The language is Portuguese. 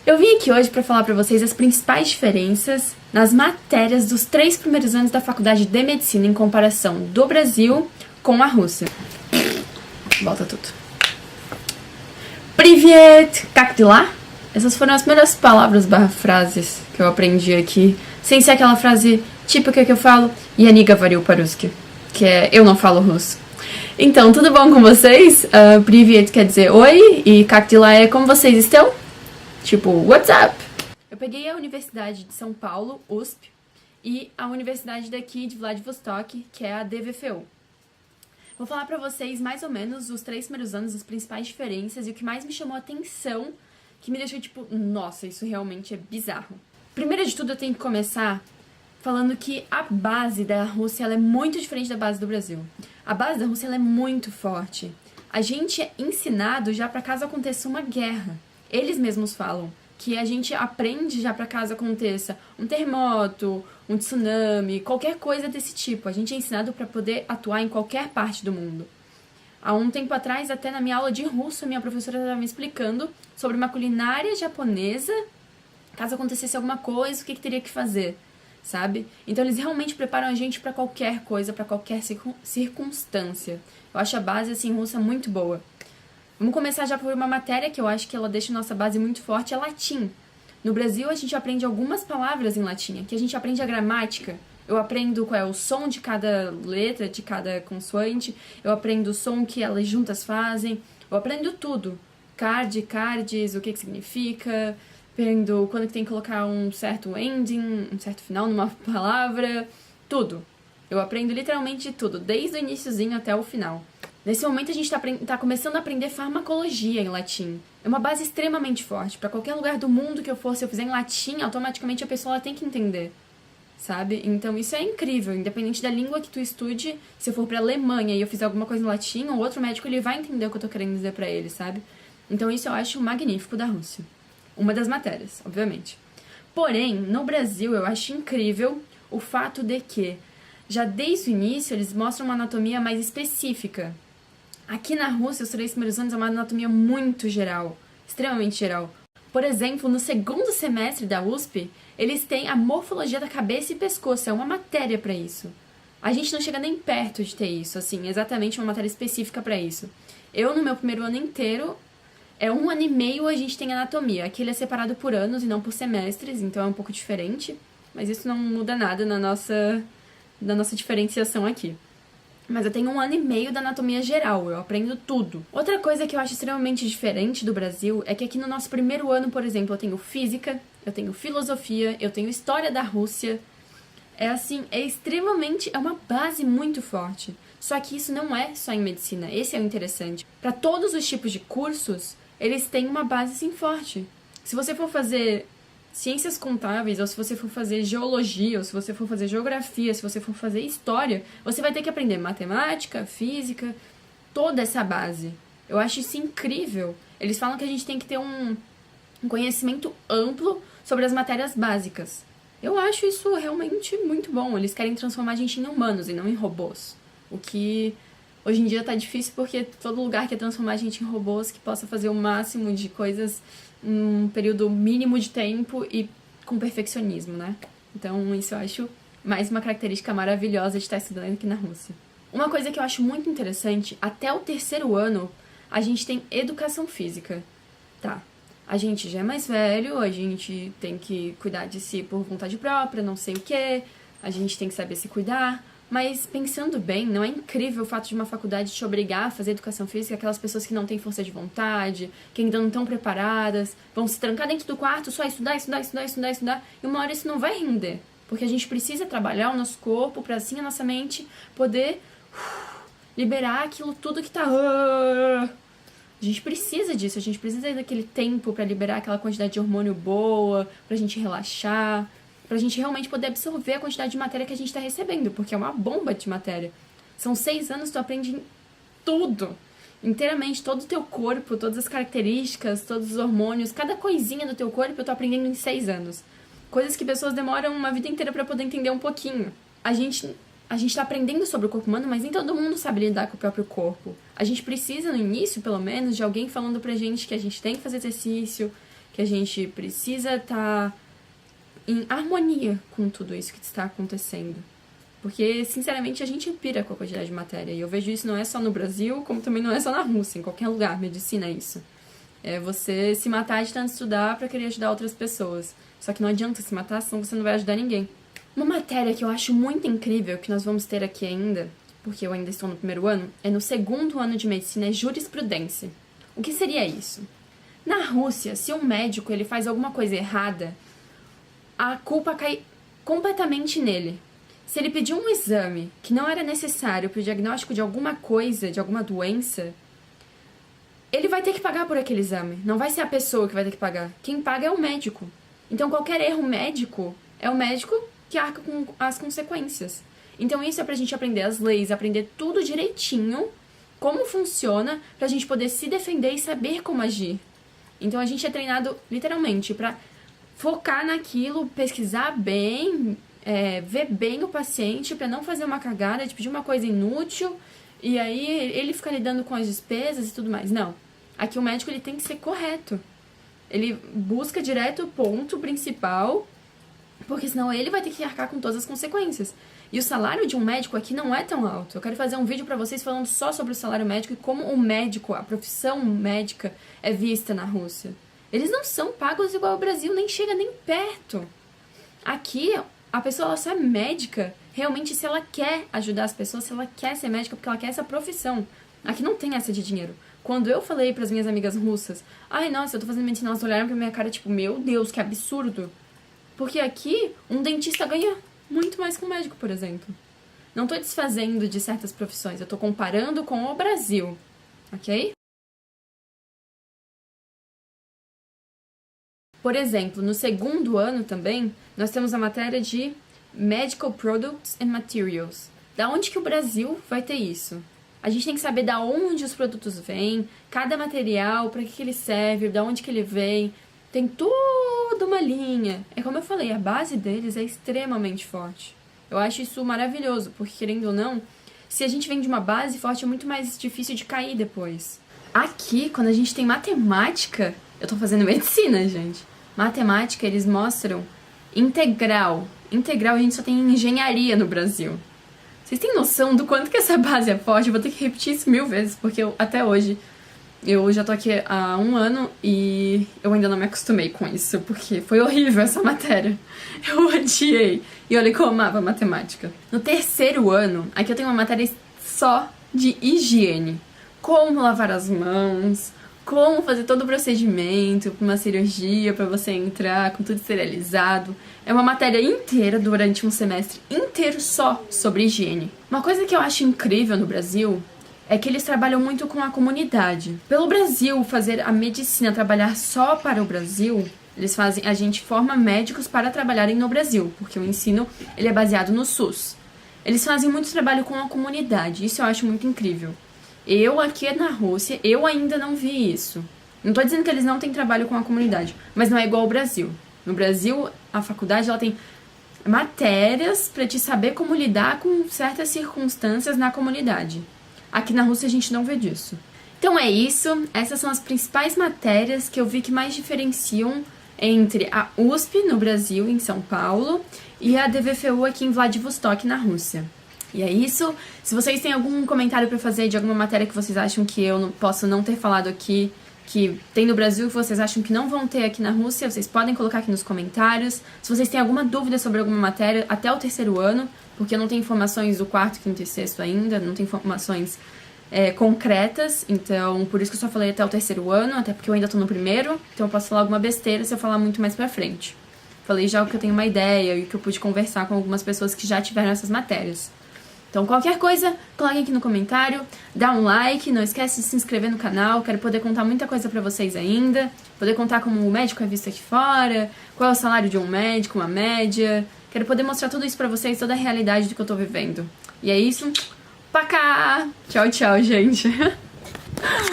Eu vim aqui hoje para falar para vocês as principais diferenças nas matérias dos 3 primeiros anos da faculdade de medicina em comparação do Brasil com a Rússia. Volta tudo. Привет! Как дела? Essas foram as primeiras palavras barra frases que eu aprendi aqui, sem ser aquela frase típica que eu falo, Я не говорю по-русски, que é eu não falo russo. Então, tudo bom com vocês? Привет quer dizer oi, e как дела é como vocês estão? Tipo, what's up? Eu peguei a Universidade de São Paulo, USP, e a Universidade daqui de Vladivostok, que é a DVFU. Vou falar pra vocês mais ou menos os 3 primeiros anos, as principais diferenças e o que mais me chamou a atenção, que me deixou tipo, nossa, isso realmente é bizarro. Primeiro de tudo, eu tenho que começar falando que a base da Rússia ela é muito diferente da base do Brasil. A base da Rússia ela é muito forte. A gente é ensinado já pra caso aconteça uma guerra. Eles mesmos falam que a gente aprende já pra caso aconteça um terremoto, um tsunami, qualquer coisa desse tipo. A gente é ensinado pra poder atuar em qualquer parte do mundo. Há um tempo atrás, até na minha aula de russo, minha professora estava me explicando sobre uma culinária japonesa, caso acontecesse alguma coisa, o que teria que fazer, sabe? Então eles realmente preparam a gente pra qualquer coisa, pra qualquer circunstância. Eu acho a base, assim, russa muito boa. Vamos começar já por uma matéria que eu acho que ela deixa a nossa base muito forte, é latim. No Brasil, a gente aprende algumas palavras em latim, aqui a gente aprende a gramática. Eu aprendo qual é o som de cada letra, de cada consoante, eu aprendo o som que elas juntas fazem, eu aprendo tudo. Cards, o que significa, aprendo quando que tem que colocar um certo ending, um certo final numa palavra, tudo. Eu aprendo literalmente tudo, desde o iniciozinho até o final. Nesse momento a gente tá começando a aprender farmacologia em latim. É uma base extremamente forte. Para qualquer lugar do mundo que eu for, se eu fizer em latim, automaticamente a pessoa tem que entender, sabe? Então isso é incrível, independente da língua que tu estude, se eu for pra Alemanha e eu fizer alguma coisa em latim, o outro médico ele vai entender o que eu tô querendo dizer pra ele, sabe? Então isso eu acho magnífico da Rússia. Uma das matérias, obviamente. Porém, no Brasil eu acho incrível o fato de que, já desde o início, eles mostram uma anatomia mais específica. Aqui na Rússia, os 3 primeiros anos é uma anatomia muito geral, extremamente geral. Por exemplo, no segundo semestre da USP, eles têm a morfologia da cabeça e pescoço, é uma matéria pra isso. A gente não chega nem perto de ter isso, assim, exatamente uma matéria específica pra isso. Eu, no meu primeiro ano inteiro, 1 ano e meio a gente tem anatomia. Aqui ele é separado por anos e não por semestres, então é um pouco diferente, mas isso não muda nada na nossa diferenciação aqui. Mas eu tenho 1 ano e meio da anatomia geral, eu aprendo tudo. Outra coisa que eu acho extremamente diferente do Brasil é que aqui no nosso primeiro ano, por exemplo, eu tenho física, eu tenho filosofia, eu tenho história da Rússia. É uma base muito forte. Só que isso não é só em medicina, esse é o interessante. Para todos os tipos de cursos, eles têm uma base assim forte. Se você for fazer ciências contábeis, ou se você for fazer geologia, ou se você for fazer geografia, se você for fazer história, você vai ter que aprender matemática, física, toda essa base. Eu acho isso incrível. Eles falam que a gente tem que ter um conhecimento amplo sobre as matérias básicas. Eu acho isso realmente muito bom. Eles querem transformar a gente em humanos e não em robôs. O que hoje em dia tá difícil porque todo lugar quer transformar a gente em robôs que possa fazer o máximo de coisas num período mínimo de tempo e com perfeccionismo, né? Então isso eu acho mais uma característica maravilhosa de estar estudando aqui na Rússia. Uma coisa que eu acho muito interessante, até o 3º ano, a gente tem educação física. Tá, a gente já é mais velho, a gente tem que cuidar de si por vontade própria, não sei o quê, a gente tem que saber se cuidar. Mas, pensando bem, não é incrível o fato de uma faculdade te obrigar a fazer educação física, aquelas pessoas que não têm força de vontade, que ainda não estão preparadas, vão se trancar dentro do quarto, só estudar, e uma hora isso não vai render. Porque a gente precisa trabalhar o nosso corpo para assim a nossa mente poder liberar aquilo tudo que tá... A gente precisa disso, a gente precisa daquele tempo para liberar aquela quantidade de hormônio boa, pra gente relaxar, pra gente realmente poder absorver a quantidade de matéria que a gente tá recebendo, porque é uma bomba de matéria. São 6 anos, tu aprende tudo, inteiramente, todo o teu corpo, todas as características, todos os hormônios, cada coisinha do teu corpo eu tô aprendendo em 6 anos. Coisas que pessoas demoram uma vida inteira pra poder entender um pouquinho. A gente tá aprendendo sobre o corpo humano, mas nem todo mundo sabe lidar com o próprio corpo. A gente precisa, no início, pelo menos, de alguém falando pra gente que a gente tem que fazer exercício, que a gente precisa estar em harmonia com tudo isso que está acontecendo. Porque, sinceramente, a gente pira com a quantidade de matéria. E eu vejo isso não é só no Brasil, como também não é só na Rússia, em qualquer lugar. Medicina é isso. É você se matar de tanto estudar pra querer ajudar outras pessoas. Só que não adianta se matar, senão você não vai ajudar ninguém. Uma matéria que eu acho muito incrível, que nós vamos ter aqui ainda, porque eu ainda estou no primeiro ano, é no segundo ano de medicina, é jurisprudência. O que seria isso? Na Rússia, se um médico ele faz alguma coisa errada, a culpa cai completamente nele. Se ele pediu um exame que não era necessário para o diagnóstico de alguma coisa, de alguma doença, ele vai ter que pagar por aquele exame. Não vai ser a pessoa que vai ter que pagar. Quem paga é o médico. Então, qualquer erro médico, é o médico que arca com as consequências. Então, isso é pra gente aprender as leis, aprender tudo direitinho, como funciona, pra gente poder se defender e saber como agir. Então, a gente é treinado, literalmente, pra focar naquilo, pesquisar bem, ver bem o paciente, pra não fazer uma cagada, de pedir uma coisa inútil, e aí ele fica lidando com as despesas e tudo mais. Não. Aqui o médico ele tem que ser correto. Ele busca direto o ponto principal, porque senão ele vai ter que arcar com todas as consequências. E o salário de um médico aqui não é tão alto. Eu quero fazer um vídeo pra vocês falando só sobre o salário médico e como o médico, a profissão médica, é vista na Rússia. Eles não são pagos igual ao Brasil, nem chega nem perto. Aqui, a pessoa ela só é médica realmente se ela quer ajudar as pessoas, se ela quer ser médica, porque ela quer essa profissão. Aqui não tem essa de dinheiro. Quando eu falei pras minhas amigas russas, ai, nossa, eu tô fazendo medicina, elas olharam pra minha cara, tipo, meu Deus, que absurdo. Porque aqui, um dentista ganha muito mais que um médico, por exemplo. Não tô desfazendo de certas profissões, eu tô comparando com o Brasil, ok? Por exemplo, no segundo ano também, nós temos a matéria de Medical Products and Materials. Da onde que o Brasil vai ter isso? A gente tem que saber da onde os produtos vêm, cada material, para que ele serve, da onde que ele vem. Tem toda uma linha. É como eu falei, a base deles é extremamente forte. Eu acho isso maravilhoso, porque querendo ou não, se a gente vem de uma base forte, é muito mais difícil de cair depois. Aqui, quando a gente tem matemática, eu tô fazendo medicina, gente. Matemática, eles mostram integral. Integral a gente só tem em engenharia no Brasil. Vocês têm noção do quanto que essa base é forte? Eu vou ter que repetir isso 1000 vezes, porque até hoje eu já tô aqui há 1 ano e eu ainda não me acostumei com isso, porque foi horrível essa matéria. Eu odiei. E olha que eu amava matemática. No terceiro ano, aqui eu tenho uma matéria só de higiene. Como lavar as mãos, como fazer todo o procedimento para uma cirurgia, para você entrar com tudo esterilizado. É uma matéria inteira durante um semestre inteiro só sobre higiene. Uma coisa que eu acho incrível no Brasil é que eles trabalham muito com a comunidade. Pelo Brasil fazer a medicina trabalhar só para o Brasil, eles fazem, a gente forma médicos para trabalharem no Brasil, porque o ensino ele é baseado no SUS. Eles fazem muito trabalho com a comunidade, isso eu acho muito incrível. Eu aqui na Rússia, eu ainda não vi isso. Não tô dizendo que eles não têm trabalho com a comunidade, mas não é igual ao Brasil. No Brasil, a faculdade ela tem matérias para te saber como lidar com certas circunstâncias na comunidade. Aqui na Rússia a gente não vê disso. Então é isso, essas são as principais matérias que eu vi que mais diferenciam entre a USP no Brasil, em São Paulo, e a DVFU aqui em Vladivostok, na Rússia. E é isso. Se vocês têm algum comentário pra fazer de alguma matéria que vocês acham que eu não posso não ter falado aqui, que tem no Brasil, que vocês acham que não vão ter aqui na Rússia, vocês podem colocar aqui nos comentários. Se vocês têm alguma dúvida sobre alguma matéria até o terceiro ano, porque eu não tenho informações do quarto, quinto e sexto ainda, não tenho informações concretas, então por isso que eu só falei até o terceiro ano, até porque eu ainda tô no primeiro, então eu posso falar alguma besteira se eu falar muito mais pra frente. Falei já o que eu tenho uma ideia e que eu pude conversar com algumas pessoas que já tiveram essas matérias. Então, qualquer coisa, coloquem aqui no comentário, dá um like, não esquece de se inscrever no canal, quero poder contar muita coisa pra vocês ainda, poder contar como o médico é visto aqui fora, qual é o salário de um médico, uma média, quero poder mostrar tudo isso pra vocês, toda a realidade do que eu tô vivendo. E é isso, pacá! Tchau, tchau, gente!